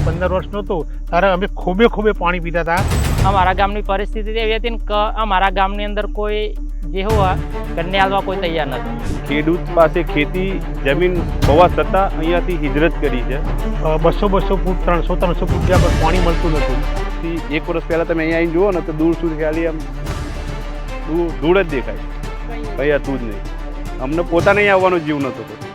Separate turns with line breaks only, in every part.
15 વર્ષ નહોતું ત્યારે અમે ખૂબે પાણી પીતા હતા।
અમારા ગામની પરિસ્થિતિ એવી હતી ને કે અમારા ગામની અંદર કોઈ જે હોય ઘરને હાલવા કોઈ તૈયાર નહોતું।
ખેડૂત પાસે ખેતી જમીન હોવા છતાં અહીંયાથી હિજરત કરી છે।
200 ફૂટ 300 ફૂટ જ્યાં પર પાણી મળતું નહોતું।
એક વર્ષ પહેલાં તમે અહીંયા આવીને જુઓ ને તો દૂર સુધી ખાલી આમ ધૂળ જ દેખાય, કંઈ હતું જ નહીં। અમને પોતાને અહીં આવવાનો જીવ નહોતો થતો।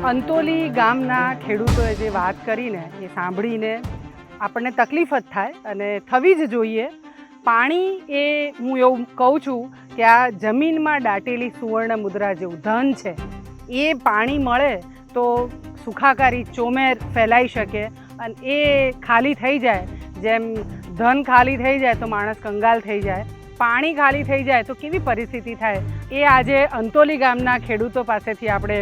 અંતોલી ગામના ખેડૂતોએ જે વાત કરીને એ સાંભળીને આપણને તકલીફ જ થાય અને થવી જ જોઈએ। પાણી એ હું એવું કહું છું કે આ જમીનમાં દાટેલી સુવર્ણ મુદ્રા જેવું ધન છે। એ પાણી મળે તો સુખાકારી ચોમેર ફેલાઈ શકે અને એ ખાલી થઈ જાય, જેમ ધન ખાલી થઈ જાય તો માણસ કંગાલ થઈ જાય, પાણી ખાલી થઈ જાય તો કેવી પરિસ્થિતિ થાય એ આજે અંતોલી ગામના ખેડૂતો પાસેથી આપણે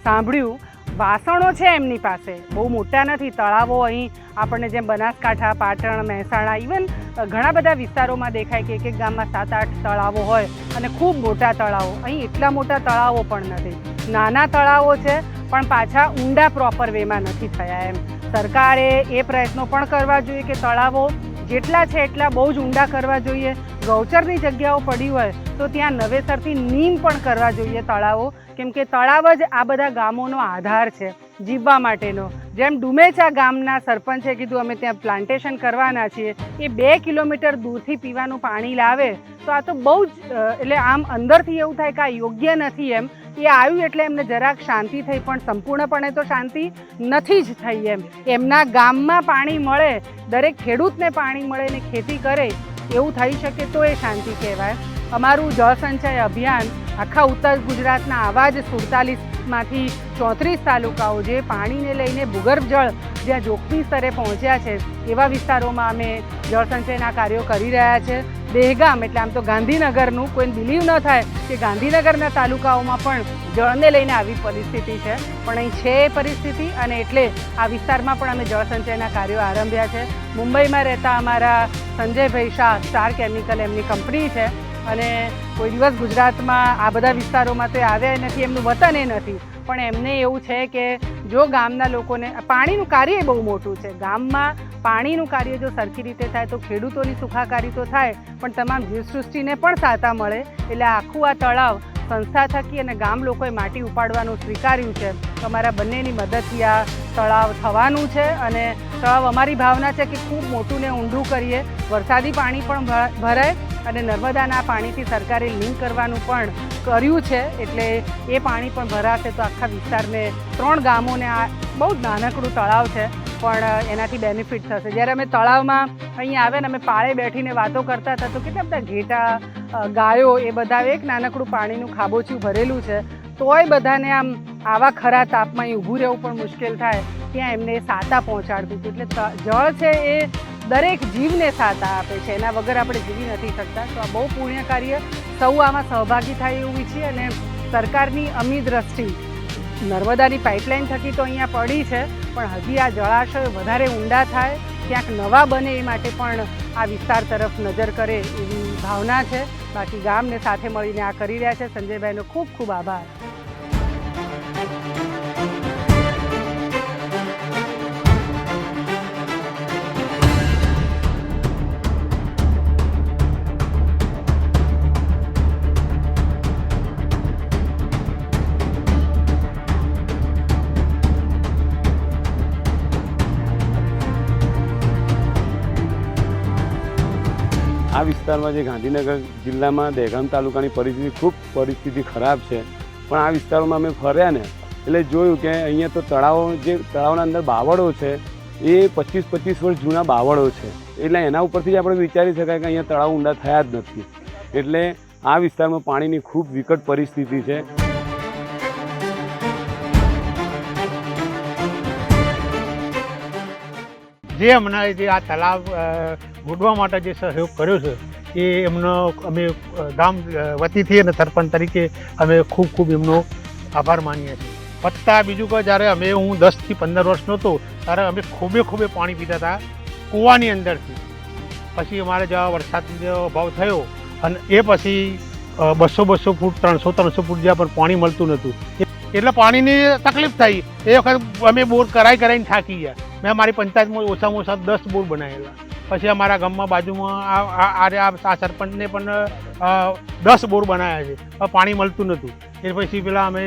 સાંભળ્યું। વાસણો છે એમની પાસે, બહુ મોટા નથી તળાવો। અહીં આપણને જેમ બનાસકાંઠા, પાટણ, મહેસાણા, ઇવન ઘણા બધા વિસ્તારોમાં દેખાય કે એક ગામમાં 7-8 તળાવો હોય અને ખૂબ મોટા તળાવો। અહીં એટલા મોટા તળાવો પણ નથી, નાના તળાવો છે પણ પાછા ઊંડા પ્રોપર વેમાં નથી થયા। એમ સરકારે એ પ્રયત્નો પણ કરવા જોઈએ કે તળાવો જેટલા છે એટલા બહુ જ ઊંડા કરવા જોઈએ। ગૌચરની જગ્યાઓ પડી હોય તો ત્યાં નવેસરથી નીમ પણ કરવા જોઈએ તળાવો, કેમ કે તળાવ જ આ બધા ગામોનો આધાર છે જીવવા માટેનો। જેમ ડુમેચા ગામના સરપંચે કીધું અમે ત્યાં પ્લાન્ટેશન કરવાના છીએ, એ 2 કિલોમીટર દૂરથી પીવાનું પાણી લાવે તો આ તો બહુ જ એટલે આમ અંદરથી એવું થાય કે આ યોગ્ય નથી। એમ એ આવ્યું એટલે એમને જરાક શાંતિ થઈ, પણ સંપૂર્ણપણે તો શાંતિ નથી જ થઈ। એમના ગામમાં પાણી મળે, દરેક ખેડૂતને પાણી મળે ને ખેતી કરે એવું થઈ શકે તો એ શાંતિ કહેવાય। અમારું જળ સંચય અભિયાન આખા ઉત્તર ગુજરાતના આવા જ 47માંથી 34 તાલુકાઓ જે પાણીને લઈને ભૂગર્ભ જળ જ્યાં જોખમી સ્તરે પહોંચ્યા છે એવા વિસ્તારોમાં અમે જળ સંચયના કાર્યો કરી રહ્યા છે। દહેગામ એટલે આમ તો ગાંધીનગરનું, કોઈને બિલીવ ન થાય કે ગાંધીનગરના તાલુકાઓમાં પણ જળને લઈને આવી પરિસ્થિતિ છે, પણ અહીં છે એ પરિસ્થિતિ અને એટલે આ વિસ્તારમાં પણ અમે જળ સંચયના કાર્યો આરંભ્યા છે। મુંબઈમાં રહેતા અમારા સંજયભાઈ શાહ, સ્ટાર કેમિકલ એમની કંપની છે અને કોઈ દિવસ ગુજરાતમાં આ બધા વિસ્તારોમાં તો આવ્યા નથી, એમનું વતન એ નથી, પણ એમને એવું છે કે જો ગામના લોકોને પાણીનું કાર્ય બહુ મોટું છે, ગામમાં પાણીનું કાર્ય જો સરખી રીતે થાય તો ખેડૂતોની સુખાકારી તો થાય પણ તમામ જીવસૃષ્ટિને પણ સાતા મળે। એટલે આખું આ તળાવ સંસ્થા થકી અને ગામ લોકોએ માટી ઉપાડવાનું સ્વીકાર્યું છે। અમારા બંનેની મદદથી આ તળાવ થવાનું છે અને તળાવ અમારી ભાવના છે કે ખૂબ મોટું ને ઊંડું કરીએ, વરસાદી પાણી પણ ભરાય અને નર્મદાના પાણીથી સરકારે લિંક કરવાનું પણ કર્યું છે, એટલે એ પાણી પણ ભરાશે તો આખા વિસ્તારને 3 ગામોને આ બહુ જ નાનકડું તળાવ છે પણ એનાથી બેનિફિટ થશે। જ્યારે અમે તળાવમાં અહીંયા આવ્યા ને અમે પાળે બેઠીને વાતો કરતા હતા તો કેટલા બધા ઘેટા, ગાયો એ બધા એક નાનકડું પાણીનું ખાબોચિયું ભરેલું છે, તોય બધાને આમ આવા ખરા તાપમાં અહીં ઊભું રહેવું પણ મુશ્કેલ થાય, ત્યાં એમને સાતા પહોંચાડતું હતું। એટલે જળ છે એ દરેક જીવને સાતા આપે છે, એના વગર આપણે જીવી નથી શકતા। તો આ બહુ પુણ્ય કાર્ય, સૌ આમાં સહભાગી થાય એવું ઈચ્છીએ અને સરકારની અમી દ્રષ્ટિ નર્મદાની પાઇપલાઇન થકી તો અહીંયા પડી છે, પણ હજી આ જળાશયો વધારે ઊંડા થાય, ક્યાંક નવા બને એ માટે પણ આ વિસ્તાર તરફ નજર કરે એવી ભાવના છે। બાકી ગામને સાથે મળીને આ કરી રહ્યા છે। સંજયભાઈનો ખૂબ ખૂબ આભાર।
આ વિસ્તારમાં જે ગાંધીનગર જિલ્લામાં દહેગામ તાલુકાની પરિસ્થિતિ ખરાબ છે, પણ આ વિસ્તારોમાં અમે ફર્યા ને એટલે જોયું કે અહીંયા તો તળાવના અંદર બાવળો છે એ 25-25 વર્ષ જૂના બાવળો છે, એટલે એના ઉપરથી જ આપણે વિચારી શકાય કે અહીંયા તળાવ ઊંડા થયા જ નથી। એટલે આ વિસ્તારમાં પાણીની ખૂબ વિકટ પરિસ્થિતિ છે।
જે હમણાં જે આ તલાવ ગોઠવા માટે જે સહયોગ કર્યો છે એ એમનો અમે ગામ વતીથી અને સરપંચ તરીકે અમે ખૂબ ખૂબ એમનો આભાર માનીએ છીએ. પત્તા બીજું કે જ્યારે હું 10 થી 15 વર્ષનો હતો ત્યારે અમે ખૂબે પાણી પીતા હતા કૂવાની અંદરથી. પછી અમારે જ્યાં વરસાદનો અભાવ થયો અને એ પછી 200 ફૂટ 300 ફૂટ જ્યાં પણ પાણી મળતું નહોતું એટલે પાણીની તકલીફ થઈ. એ વખત અમે બોર કરાઈને થાકી ગયા. મેં મારી પંચાયતમાં ઓછામાં ઓછા 10 બોર બનાવેલા. પછી અમારા ગામમાં બાજુમાં આ સરપંચને પણ 10 બોર બનાવ્યા છે. પાણી મળતું નહોતું એ પછી પેલા અમે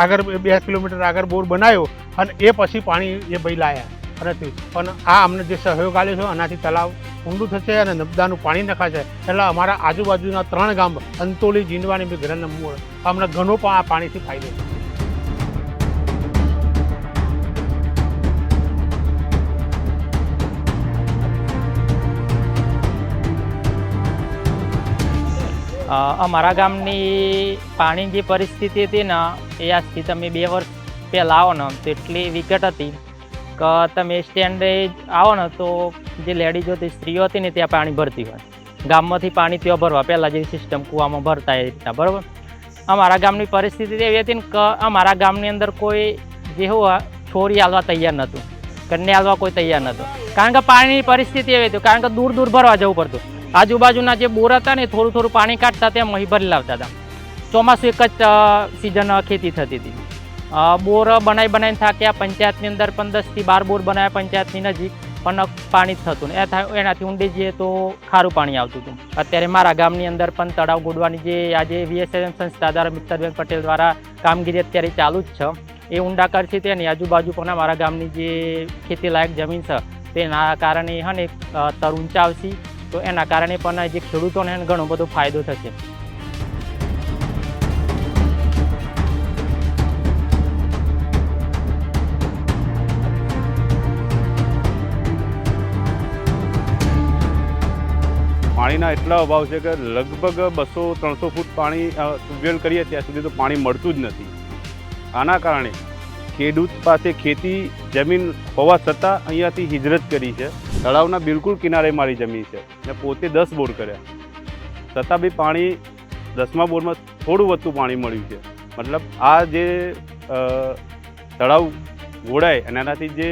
આગળ 2 કિલોમીટર આગળ બોર બનાવ્યો અને એ પછી પાણી એ ભાઈ લાવ્યા નથી. પણ આ અમને જે સહયોગ આપ્યો છે આનાથી તલાવ ઊંડું થશે અને નર્મદાનું પાણી નખાશે એટલે અમારા આજુબાજુના 3 ગામ અંતોલી, જીંડવા અને ઘરના મૂળ અમને ઘણો આ પાણીથી ફાયદો છે.
અમારા ગામની પાણી જે પરિસ્થિતિ હતી ને એ આજથી તમે 2 વર્ષ પહેલાં આવો ને તો એટલી વિકટ હતી કે તમે સ્ટેન્ડે આવો ને તો જે લેડીઝો હતી, સ્ત્રીઓ હતી ને ત્યાં પાણી ભરતી હોય. ગામમાંથી પાણી ત્યાં ભરવા પહેલાં જેવી સિસ્ટમ કૂવામાં ભરતા એ રીતના બરાબર. અમારા ગામની પરિસ્થિતિ એવી હતી ને કે અમારા ગામની અંદર કોઈ જે હોય છોરી હાલવા તૈયાર નહોતું, કન્યા હાલવા કોઈ તૈયાર નહોતું. કારણ કે પાણીની પરિસ્થિતિ એવી હતી, કારણ કે દૂર ભરવા જવું પડતું. આજુબાજુના જે બોર હતા ને થોડું પાણી કાઢતા ત્યાં મહી ભરી લાવતા હતા. ચોમાસું એક જ સિઝન ખેતી થતી હતી. બોર બનાવીને થાક્યા. પંચાયતની અંદર પણ 10 થી 12 બોર બનાવ્યા પંચાયતની નજીક, પણ પાણી જ થતું ને એનાથી ઊંડી જઈએ તો ખારું પાણી આવતું હતું. અત્યારે મારા ગામની અંદર પણ તળાવ ગોડવાની જે આજે VSM સંસ્થા દ્વારા મિત્તલબેન પટેલ દ્વારા કામગીરી અત્યારે ચાલુ જ છે. એ ઊંડા કરશે તેની આજુબાજુ પણ અમારા ગામની જે ખેતી લાયક જમીન છે તેના કારણે હને તર ઊંચા આવશે. તો એના કારણે પણ જે ખેડૂતોને ઘણો બધો ફાયદો થશે.
પાણીના એટલા અભાવ છે કે લગભગ 200-300 ફૂટ પાણી ટ્યુબવેલ કરીએ ત્યાં સુધી તો પાણી મળતું જ નથી. આના કારણે ખેડૂત પાસે ખેતી જમીન હોવા છતાં અહીંયાથી હિજરત કરી છે. તળાવના બિલકુલ કિનારે મારી જમીન છે ને પોતે 10 બોર કર્યા છતાં બી પાણી 10મા બોરમાં થોડું વધતું પાણી મળ્યું છે. મતલબ આ જે તળાવ ગોળાય અને એનાથી જે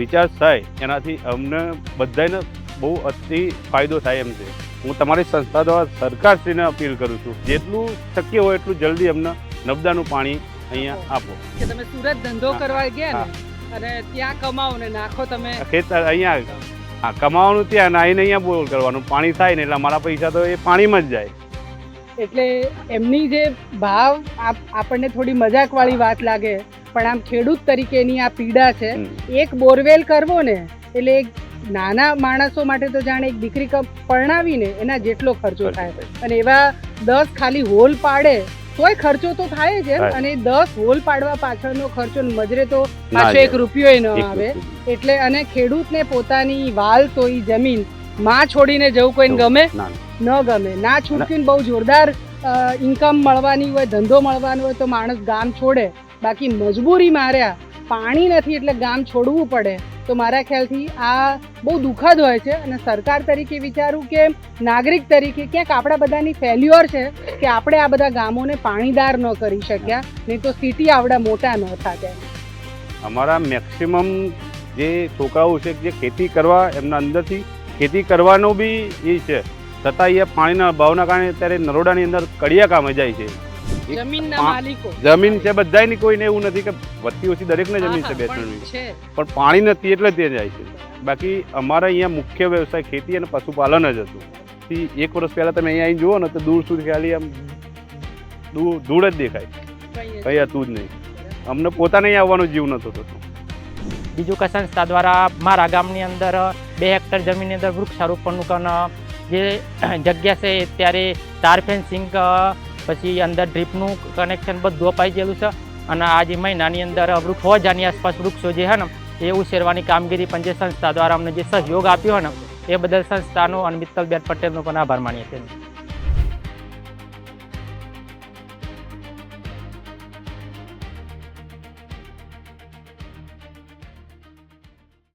રિચાર્જ થાય એનાથી અમને બધાને બહુ અતિ ફાયદો થાય એમ છે. હું તમારી સંસ્થા દ્વારા સરકારશ્રીને અપીલ કરું છું જેટલું શક્ય હોય એટલું જલ્દી અમને નર્મદાનું પાણી અહીંયા આપો.
કે તમે સુરત ધંધો કરવા ગયા ને અને ત્યાં કમાઓ ને નાખો તમે
ખેતર અહીંયા કમાવાનું ત્યાં આવીને અહીંયા બોર કરવાનું. પાણી થાય ને એટલે અમારા પૈસા તો એ પાણીમાં જ જાય.
એટલે એમની જે ભાવ આપણને થોડી મજાકવાળી વાત લાગે પણ આમ ખેડૂત તરીકેની આ પીડા છે. એક બોરવેલ કરવો ને એટલે નાના માણસો માટે તો જાણે એક દીકરી પરણાવીને એના જેટલો ખર્ચો થાય અને એવા 10 ખાલી હોલ પાડે તોય ખર્ચો તો થાય જ. અને 10 હોલ પાડવા પાછળનો ખર્ચો મજરે તો પાછો 1 રૂપિયો ન આવે. એટલે અને ખેડૂતને પોતાની વાલ તો ઈ જમીન માં છોડીને જવું કોઈને ગમે ન ગમે. ના છૂટકીને બહુ જોરદાર ઇન્કમ મળવાની હોય, ધંધો મળવાનો હોય તો માણસ ગામ છોડે. બાકી મજબૂરી માર્યા પાણી નથી એટલે ગામ છોડવું પડે. તો મારા ખ્યાલથી આ બહુ દુઃખદ હોય છે. અને સરકાર તરીકે વિચારું કે નાગરિક તરીકે ક્યાંક આપણા બધાની ફેલ્યુઅર છે કે આપણે આ બધા ગામોને પાણીદાર ન કરી શક્યા, નહીં તો સિટી આવડા મોટા ન થાય.
અમારા મેક્સિમમ જે છોકરાઓ છે જે ખેતી કરવા એમના અંદરથી ખેતી કરવાનો બી એ છે છતાં અહીંયા પાણીના અભાવના કારણે અત્યારે નરોડાની અંદર કડિયા કામે જાય છે.
જમીનના માલિકો
જમીન છે બધાની, કોઈને એવું નથી કે વધતી ઓછી દરેકને જમીન છે 2-3 પણ પાણી નથી એટલે તે જાય છે. બાકી અમારા અહીંયા મુખ્ય વ્યવસાય ખેતી અને પશુપાલન જ હતું. 1 વર્ષ પહેલા તમે અહીંયા આવીને જુઓ ને તો દૂર સુધી ખાલી આમ ધૂળ જ દેખાય, કંઈ હતું જ નહીં. અમને પોતાને અહીં આવવાનો જીવ નહોતો થતો.
બીજું કે સંસ્થા દ્વારા મારા ગામની અંદર 2 હેક્ટર જમીનની અંદર વૃક્ષારોપણનું જે જગ્યા છે ત્યારે તાર ફેન્સિંગ પછી અંદર ડ્રીપનું કનેક્શન બધું અપાઈ ગયેલું છે. અને આજે મહિનાની અંદર 1000ની આસપાસ વૃક્ષો જે છે ને એ ઉછેરવાની કામગીરી પણ જે સંસ્થા દ્વારા અમને જે સહયોગ આપ્યો ને એ બદલ સંસ્થાનો અને મિત્તલબેન પટેલનો પણ આભાર માનીએ છીએ.